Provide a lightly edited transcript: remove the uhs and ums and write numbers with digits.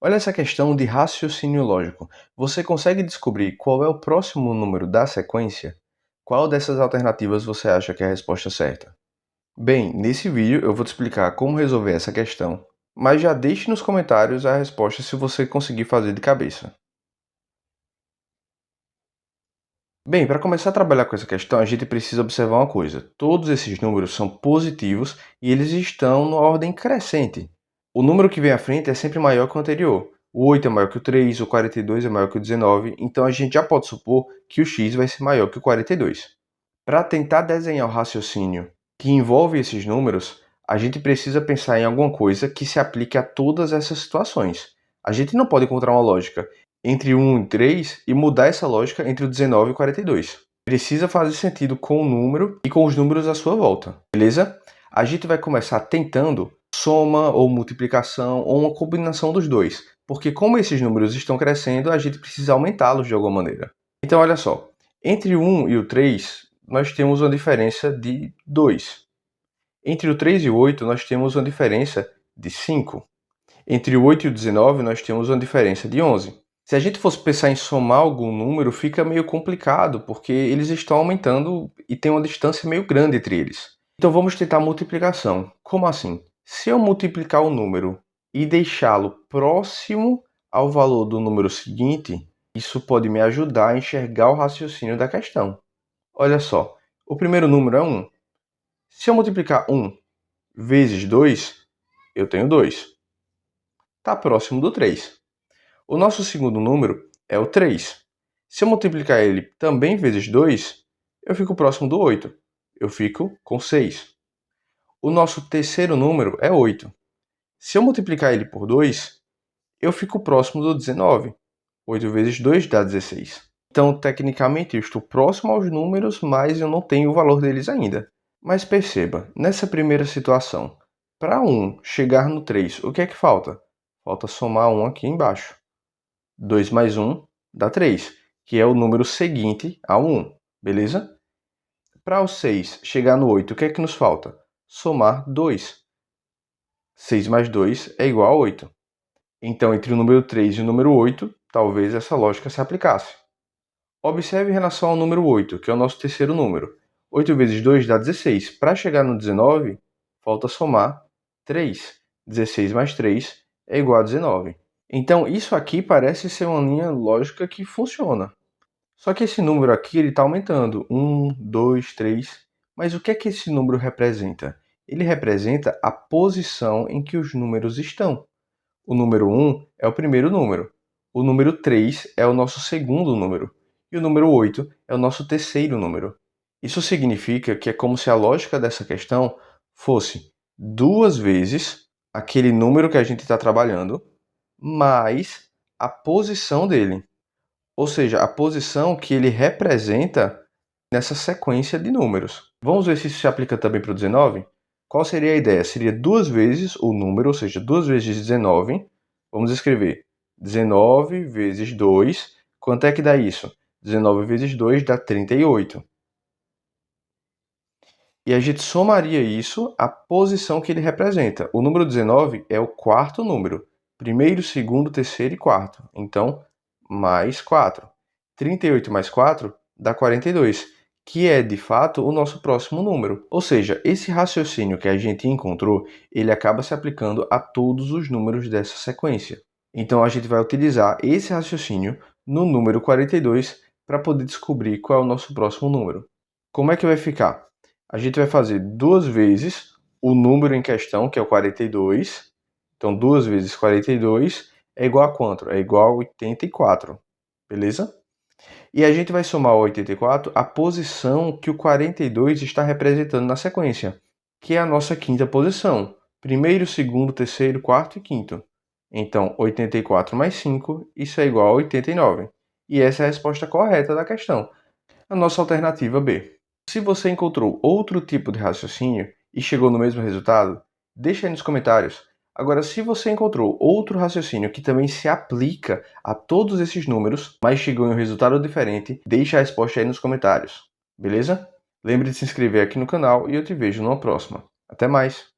Olha essa questão de raciocínio lógico. Você consegue descobrir qual é o próximo número da sequência? Qual dessas alternativas você acha que é a resposta certa? Bem, nesse vídeo eu vou te explicar como resolver essa questão, mas já deixe nos comentários a resposta se você conseguir fazer de cabeça. Bem, para começar a trabalhar com essa questão, a gente precisa observar uma coisa. Todos esses números são positivos e eles estão na ordem crescente. O número que vem à frente é sempre maior que o anterior. O 8 é maior que o 3, o 42 é maior que o 19, então a gente já pode supor que o x vai ser maior que o 42. Para tentar desenhar o raciocínio que envolve esses números, a gente precisa pensar em alguma coisa que se aplique a todas essas situações. A gente não pode encontrar uma lógica entre 1 e 3 e mudar essa lógica entre o 19 e o 42. Precisa fazer sentido com o número e com os números à sua volta, beleza? A gente vai começar tentando soma ou multiplicação ou uma combinação dos dois, porque como esses números estão crescendo, a gente precisa aumentá-los de alguma maneira. Então, olha só, entre o 1 e o 3, nós temos uma diferença de 2. Entre o 3 e o 8, nós temos uma diferença de 5. Entre o 8 e o 19, nós temos uma diferença de 11. Se a gente fosse pensar em somar algum número, fica meio complicado, porque eles estão aumentando e tem uma distância meio grande entre eles. Então vamos tentar multiplicação. Como assim? Se eu multiplicar o número e deixá-lo próximo ao valor do número seguinte, isso pode me ajudar a enxergar o raciocínio da questão. Olha só, o primeiro número é 1. Se eu multiplicar 1 vezes 2, eu tenho 2. Está próximo do 3. O nosso segundo número é o 3. Se eu multiplicar ele também vezes 2, eu fico próximo do 8. Eu fico com 6. O nosso terceiro número é 8. Se eu multiplicar ele por 2, eu fico próximo do 19. 8 vezes 2 dá 16. Então, tecnicamente, eu estou próximo aos números, mas eu não tenho o valor deles ainda. Mas perceba, nessa primeira situação, para 1 chegar no 3, o que é que falta? Falta somar 1 aqui embaixo. 2 mais 1 dá 3, que é o número seguinte ao 1, beleza? Para o 6 chegar no 8, o que é que nos falta? Somar 2. 6 mais 2 é igual a 8. Então, entre o número 3 e o número 8, talvez essa lógica se aplicasse. Observe em relação ao número 8, que é o nosso terceiro número. 8 vezes 2 dá 16. Para chegar no 19, falta somar 3. 16 mais 3 é igual a 19. Então, isso aqui parece ser uma linha lógica que funciona. Só que esse número aqui está aumentando. 1, 2, 3. Mas o que é que esse número representa? Ele representa a posição em que os números estão. O número 1 é o primeiro número. O número 3 é o nosso segundo número. E o número 8 é o nosso terceiro número. Isso significa que é como se a lógica dessa questão fosse duas vezes aquele número que a gente está trabalhando, mais a posição dele. Ou seja, a posição que ele representa nessa sequência de números. Vamos ver se isso se aplica também para o 19? Qual seria a ideia? Seria duas vezes o número, ou seja, 2 vezes 19. Vamos escrever 19 vezes 2. Quanto é que dá isso? 19 vezes 2 dá 38. E a gente somaria isso à posição que ele representa. O número 19 é o quarto número. Primeiro, segundo, terceiro e quarto. Então, mais 4. 38 mais 4 dá 42, que é, de fato, o nosso próximo número. Ou seja, esse raciocínio que a gente encontrou, ele acaba se aplicando a todos os números dessa sequência. Então, a gente vai utilizar esse raciocínio no número 42 para poder descobrir qual é o nosso próximo número. Como é que vai ficar? A gente vai fazer duas vezes o número em questão, que é o 42. Então, 2 vezes 42 é igual a quanto? É igual a 84, beleza? E a gente vai somar ao 84 a posição que o 42 está representando na sequência, que é a nossa quinta posição. Primeiro, segundo, terceiro, quarto e quinto. Então, 84 mais 5, isso é igual a 89. E essa é a resposta correta da questão. A nossa alternativa B. Se você encontrou outro tipo de raciocínio e chegou no mesmo resultado, deixa aí nos comentários. Agora, se você encontrou outro raciocínio que também se aplica a todos esses números, mas chegou em um resultado diferente, deixa a resposta aí nos comentários. Beleza? Lembre de se inscrever aqui no canal e eu te vejo numa próxima. Até mais!